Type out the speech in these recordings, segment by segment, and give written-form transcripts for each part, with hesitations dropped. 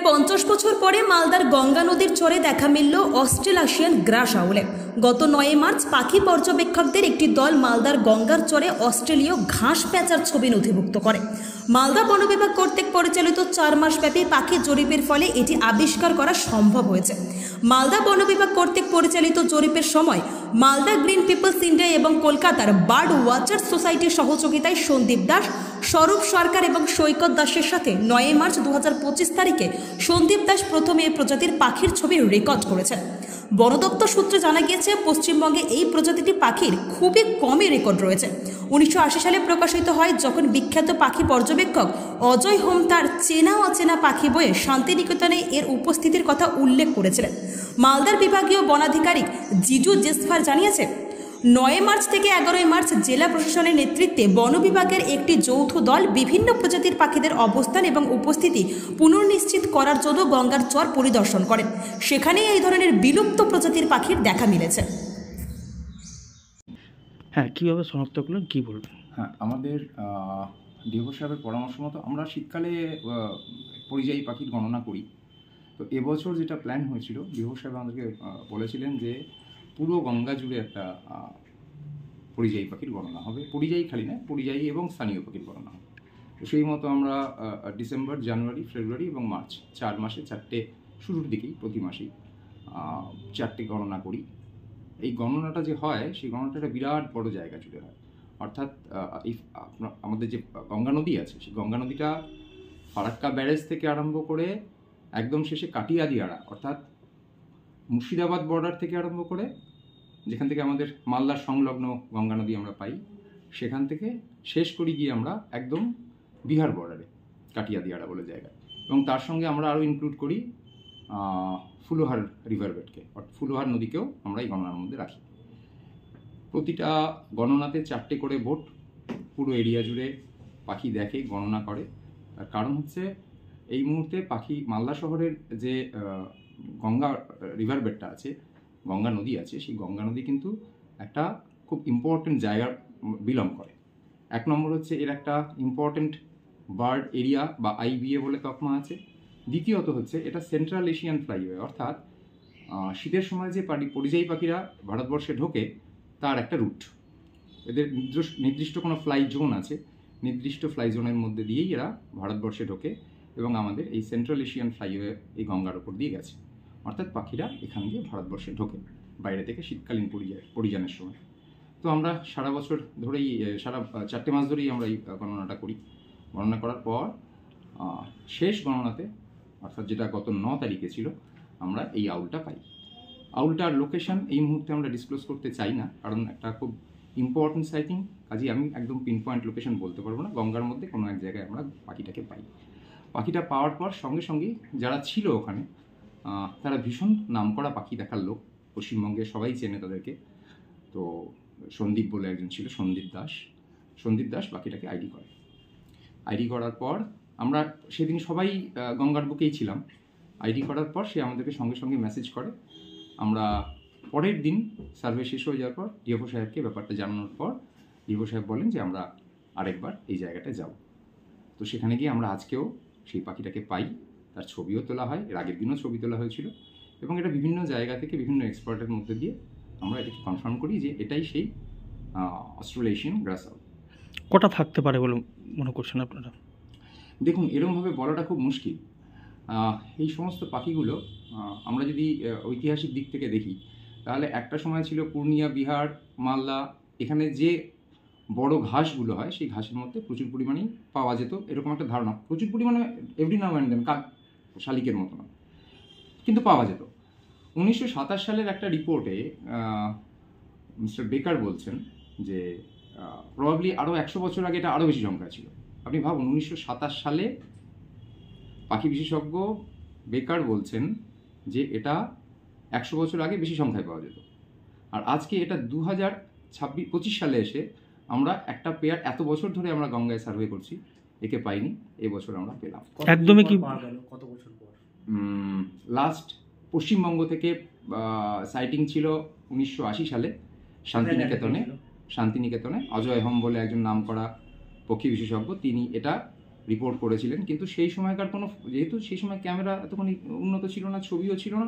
50 বছর পরে মালদার গঙ্গা নদীর চরে দেখা মিলল অস্ট্রেলাশিয়ান গ্রাস আউলে। গত 9 মার্চ পাখি পর্যবেক্ষকদের একটি দল মালদার গঙ্গার চরে অস্ট্রেলীয় ঘাস প্যাঁচার ছবি নথিভুক্ত করে। মালদা বন বিভাগ কর্তৃক পরিচালিত 4 মাসব্যাপী পাখি জরিপের ফলে এটি আবিষ্কার করা সম্ভব হয়েছে। মালদা বন বিভাগ কর্তৃক পরিচালিত জরিপের সময় মালদা গ্রিন পিপলস ইন্ডিয়া এবং কলকাতার বার্ড ওয়াচার্স সোসাইটির সহযোগিতায় সন্দীপ দাস, স্বরূপ সরকার এবং সৈকত দাসের সাথে 9 মার্চ 2025 তারিখে সন্দীপ দাস প্রথমে এই প্রজাতির পাখির ছবি রেকর্ড করেছেন। বন দপ্তর সূত্রে জানা গিয়েছে, পশ্চিমবঙ্গে এই প্রজাতিটি পাখির খুবই কমই রেকর্ড রয়েছে। 1980 সালে প্রকাশিত হয়, যখন বিখ্যাত পাখি পর্যবেক্ষক অজয় হোম তার চেনা অচেনা পাখি বইয়ে শান্তিনিকেতনে এর উপস্থিতির কথা উল্লেখ করেছিলেন। মালদার বিভাগীয় বনাধিকারিক জিজু জেসফার জানিয়েছে, 9 মার্চ থেকে 11 মার্চ জেলা প্রশাসনের নেতৃত্বে বন বিভাগের একটি যৌথ দল বিভিন্ন প্রজাতির পাখিদের অবস্থান এবং উপস্থিতি পুনর্নিশ্চিত করার জন্য গঙ্গার চর পরিদর্শন করেন। সেখানেই এই ধরনের বিলুপ্ত প্রজাতির পাখির দেখা মিলেছে। হ্যাঁ, কীভাবে শনাক্ত করলেন, কী বলবেন? হ্যাঁ, আমাদের ডিও সাহেবের পরামর্শ মতো আমরা শীতকালে পরিযায়ী পাখির গণনা করি। তো এবছর যেটা প্ল্যান হয়েছিল, ডিও সাহেব আমাদেরকে বলেছিলেন যে পুরো গঙ্গা জুড়ে একটা পরিযায়ী পাখির গণনা হবে। পরিযায়ী খালি না, পরিযায়ী এবং স্থানীয় পাখির গণনা হবে। তো সেই মতো আমরা ডিসেম্বর, জানুয়ারি, ফেব্রুয়ারি এবং মার্চ 4 মাসে 4টে, শুরুর দিকেই প্রতি মাসেই 4টে গণনা করি। এই গণনাটা যে হয়, সেই গণনাটা একটা বিরাট বড় জায়গা জুড়ে হয়। অর্থাৎ আমাদের যে গঙ্গা নদী আছে, সেই গঙ্গা নদীটা ফারাক্কা ব্যারেজ থেকে আরম্ভ করে একদম শেষে কাটিয়াদিয়াড়া, অর্থাৎ মুর্শিদাবাদ বর্ডার থেকে আরম্ভ করে, যেখান থেকে আমাদের মালদার সংলগ্ন গঙ্গা নদী আমরা পাই, সেখান থেকে শেষ করি গিয়ে আমরা একদম বিহার বর্ডারে কাটিয়াদিয়াড়া বলে জায়গা। এবং তার সঙ্গে আমরা আরও ইনক্লুড করি ফুলোহার রিভারবেডকে, অর্থাৎ ফুলোহার নদীকেও আমরা এই গণনার মধ্যে রাখি। প্রতিটা গণনাতে 4টে করে বোট পুরো এরিয়া জুড়ে পাখি দেখে, গণনা করে। তার কারণ হচ্ছে এই মুহূর্তে পাখি মালদা শহরের যে গঙ্গা রিভারবেডটা আছে, গঙ্গা নদী আছে, সেই গঙ্গা নদী কিন্তু একটা খুব ইম্পর্টেন্ট জায়গা বিলং করে। 1 নম্বর হচ্ছে এর একটা ইম্পর্টেন্ট বার্ড এরিয়া বা IBA বলে তকমা আছে। দ্বিতীয়ত হচ্ছে এটা সেন্ট্রাল এশিয়ান ফ্লাইওয়ে, অর্থাৎ শীতের সময় যে পরিযায়ী পাখিরা ভারতবর্ষে ঢোকে তার একটা রুট। এদের নির্দিষ্ট কোনো ফ্লাই জোন আছে, নির্দিষ্ট ফ্লাই জোনের মধ্যে দিয়েই এরা ভারতবর্ষে ঢোকে এবং আমাদের এই সেন্ট্রাল এশিয়ান ফ্লাইওয়ে এই গঙ্গার ওপর দিয়ে গেছে। অর্থাৎ পাখিরা এখান দিয়ে ভারতবর্ষে ঢোকে বাইরে থেকে শীতকালীন পরিযানের সময়। তো আমরা সারা বছর ধরেই, সারা 4টে মাস ধরেই আমরা এই গণনাটা করি। গণনা করার পর শেষ গণনাতে, অর্থাৎ যেটা গত 9 তারিখে ছিল, আমরা এই আউলটা পাই। আউলটার লোকেশন এই মুহূর্তে আমরা ডিসক্লোজ করতে চাই না, কারণ একটা খুব ইম্পর্টেন্ট সাইটিং, কাজেই আমি একদম পিন পয়েন্ট লোকেশন বলতে পারবো না। গঙ্গার মধ্যে কোনো এক জায়গায় আমরা পাখিটাকে পাই। পাখিটা পাওয়ার পর সঙ্গে সঙ্গেই যারা ছিল ওখানে, তারা ভীষণ নামকরা পাখি দেখার লোক, পশ্চিমবঙ্গে সবাই চেনে তাদেরকে। তো সন্দীপ বলে একজন ছিল, সন্দীপ দাস পাখিটাকে আইডি করে। আইডি করার পর আমরা সেদিন সবাই গঙ্গার বুকেই ছিলাম। আইডি করার পর সে আমাদেরকে সঙ্গে সঙ্গে মেসেজ করে। আমরা পরের দিন সার্ভে শেষ হয়ে যাওয়ার পর ডিও সাহেবকে ব্যাপারটা জানানোর পর ডিও সাহেব বলেন যে আমরা আরেকবার এই জায়গাটায় যাব। তো সেখানে গিয়ে আমরা আজকেও সেই পাখিটাকে পাই, তার ছবিও তোলা হয়, এর আগের দিনও ছবি তোলা হয়েছিল এবং এটা বিভিন্ন জায়গা থেকে বিভিন্ন এক্সপার্টের মধ্যে দিয়ে আমরা এটাকে কনফার্ম করি যে এটাই সেই অস্ট্রেলেশিয়ান গ্রাস আউল। কটা থাকতে পারে বলে মনে করছেন আপনারা? দেখুন, এরকমভাবে বলাটা খুব মুশকিল। এই সমস্ত পাখিগুলো আমরা যদি ঐতিহাসিক দিক থেকে দেখি, তাহলে একটা সময় ছিল পূর্ণিয়া, বিহার, মালদা, এখানে যে বড় ঘাসগুলো হয় সেই ঘাসের মধ্যে প্রচুর পরিমাণেই পাওয়া যেত, এরকম একটা ধারণা। প্রচুর পরিমাণে এভরি নাও অ্যান্ড দেন, শালিকের মতো না, কিন্তু পাওয়া যেত। 1927 সালের একটা রিপোর্টে মিস্টার বেকার বলছেন যে প্রবাবলি আরও 100 বছর আগে এটা আরও বেশি সংখ্যা ছিল। আপনি ভাবুন, 1927 সালে পাখি বিশেষজ্ঞ বেকার বলছেন যে এটা 100 বছর আগে বেশি সংখ্যায় পাওয়া যেত। আর আজকে এটা 2025 সালে এসে আমরা একটা পেয়ার, এত বছর ধরে আমরা গঙ্গায় সার্ভে করছি, একে পাইনি, এবছর আমরা পেলাম। একদমই কি কত বছর পর? লাস্ট পশ্চিমবঙ্গ থেকে সাইটিং ছিল 1980 সালে শান্তিনিকেতনে। অজয় হোম বলে একজন নামকরা পক্ষী বিশেষজ্ঞ, তিনি এটা রিপোর্ট করেছিলেন, কিন্তু সেই সময়কার কোনো, যেহেতু সেই সময় ক্যামেরা এতখানি উন্নত ছিল না, ছবিও ছিল না,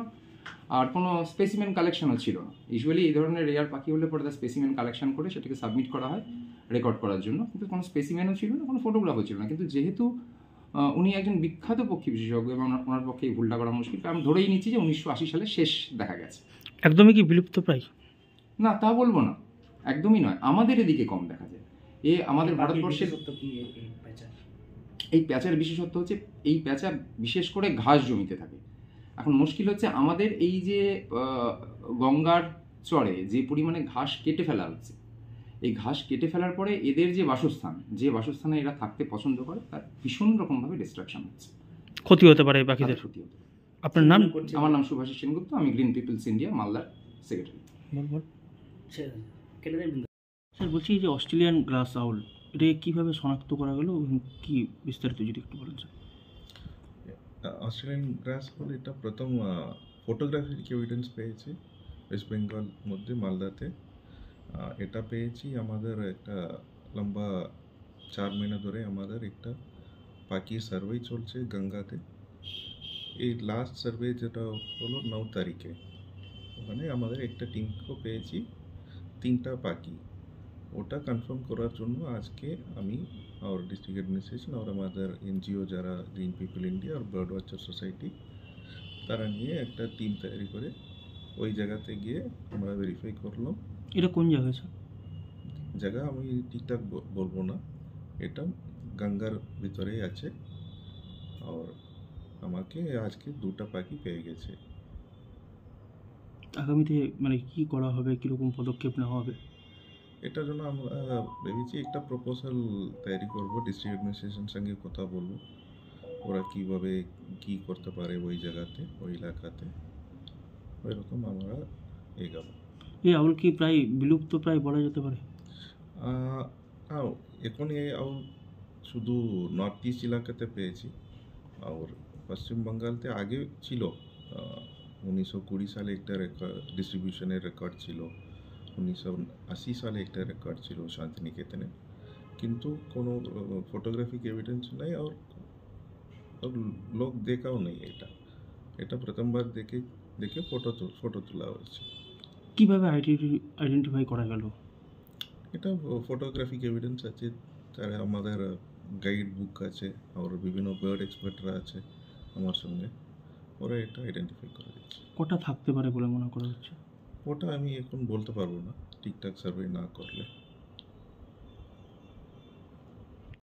আর কোনো স্পেসিমেন কালেকশনও ছিল না। ইউজুয়ালি এই ধরনের রেয়ার পাখি হলে পরে তার স্পেসিমেন কালেকশন করে সেটাকে সাবমিট করা হয় রেকর্ড করার জন্য, কিন্তু কোনো স্পেসিমেনও ছিল না, কোনো ফটোগ্রাফও ছিল না। কিন্তু যেহেতু উনি একজন বিখ্যাত পক্ষী বিশেষজ্ঞ এবং ওনার পক্ষে এই ভুলটা করা মুশকিল, আমি ধরেই নিচ্ছি যে 1980 সালে শেষ দেখা গেছে। একদমই কি বিলুপ্ত প্রায়? না, তা বলবো না, একদমই নয়, আমাদের এদিকে কম দেখা যায়। আমাদের ভারতবর্ষের এই প্যাঁচার বিশেষত্ব হচ্ছে, এই প্যাঁচা বিশেষ করে ঘাস জমিতে থাকে। এখন মুশকিল হচ্ছে আমাদের এই যে গঙ্গার চরে যে পরিমাণে ঘাস কেটে ফেলা হচ্ছে, এই ঘাস কেটে ফেলার পরে এদের যে বাসস্থানে এরা থাকতে পছন্দ করে, তার ভীষণ রকমভাবে ডিস্ট্রাকশন হচ্ছে, ক্ষতি হতে পারে এই পাখিদের। ক্ষতি হতে পারে। আপনার নাম? আমার নাম সুভাষিস সেনগুপ্ত, আমি গ্রিন পিপলস ইন্ডিয়া মালদার সেক্রেটারি। স্যার বলছি যে অস্ট্রেলিয়ান গ্রাস আউল, এটা কিভাবে শনাক্ত করা গেল এবং কি বিস্তারিত যদি একটু বলেন স্যার। অস্ট্রেলিয়ান গ্রাস হল এটা প্রথম ফটোগ্রাফিক এভিডেন্স পেয়েছি ওয়েস্ট বেঙ্গল মধ্যে মালদাতে। এটা পেয়েছি আমাদের একটা লম্বা 4 মহিনা ধরে আমাদের একটা পাখি সার্ভে চলছে গঙ্গাতে। এই লাস্ট সার্ভে যেটা হলো 9 তারিখে, ওখানে আমাদের একটা টিমকে পেয়েছি 3টা পাখি। ওটা কনফার্ম করার জন্য আজকে আমি আর ডিস্ট্রিক্ট অ্যাডমিনিস্ট্রেশন আর আমাদের এনজিও যারা গ্রিন পিপল ইন্ডিয়া আর বার্ড ওয়াচার সোসাইটি, তারা নিয়ে একটা টিম তৈরি করে ওই জায়গাতে গিয়ে আমরা ভেরিফাই করলাম। এটা কোন জায়গায় স্যার? জায়গা আমি ঠিকঠাক বলবো না, এটা গঙ্গার ভিতরেই আছে। আর আমাকে আজকে 2টা পাখি পেয়ে গেছে। আগামীতে মানে কি করা হবে, কীরকম পদক্ষেপ নেওয়া হবে? এটার জন্য আমরা ভেবেছি একটা প্রপোজাল তৈরি করবো, ডিস্ট্রিক্ট অ্যাডমিনিস্ট্রেশনের সঙ্গে কথা বলবো, ওরা কীভাবে কী করতে পারে ওই জায়গাতে, ওই এলাকাতে, ওইরকম আমরা এগাবো। এই আউল কি প্রায় বিলুপ্ত প্রায় বলা যেতে পারে? এখন এই আউল শুধু নর্থ ইস্ট এলাকাতে পেয়েছি, আর পশ্চিম বাঙ্গালতে আগে ছিল। 1920 সালে একটা ডিস্ট্রিবিউশনের রেকর্ড ছিল, 1980 সালে একটা রেকর্ড ছিল শান্তিনিকেতনে, কিন্তু কোনো ফটোগ্রাফিক এভিডেন্স নেই আর লোক দেখাও নেই। এটা প্রথমবার দেখে ফটো তোলা হয়েছে। কীভাবে আইডেন্টিফাই করা গেল? এটা ফটোগ্রাফিক এভিডেন্স আছে, তার আমাদের গাইড বুক আছে, আর বিভিন্ন বার্ড এক্সপার্টরা আছে আমার সঙ্গে, ওরা এটা আইডেন্টিফাই করে দিচ্ছে। কটা থাকতে পারে বলে মনে করা হচ্ছে? ওটা আমি এখন বলতে পারবো না ঠিকঠাক সার্ভে না করলে।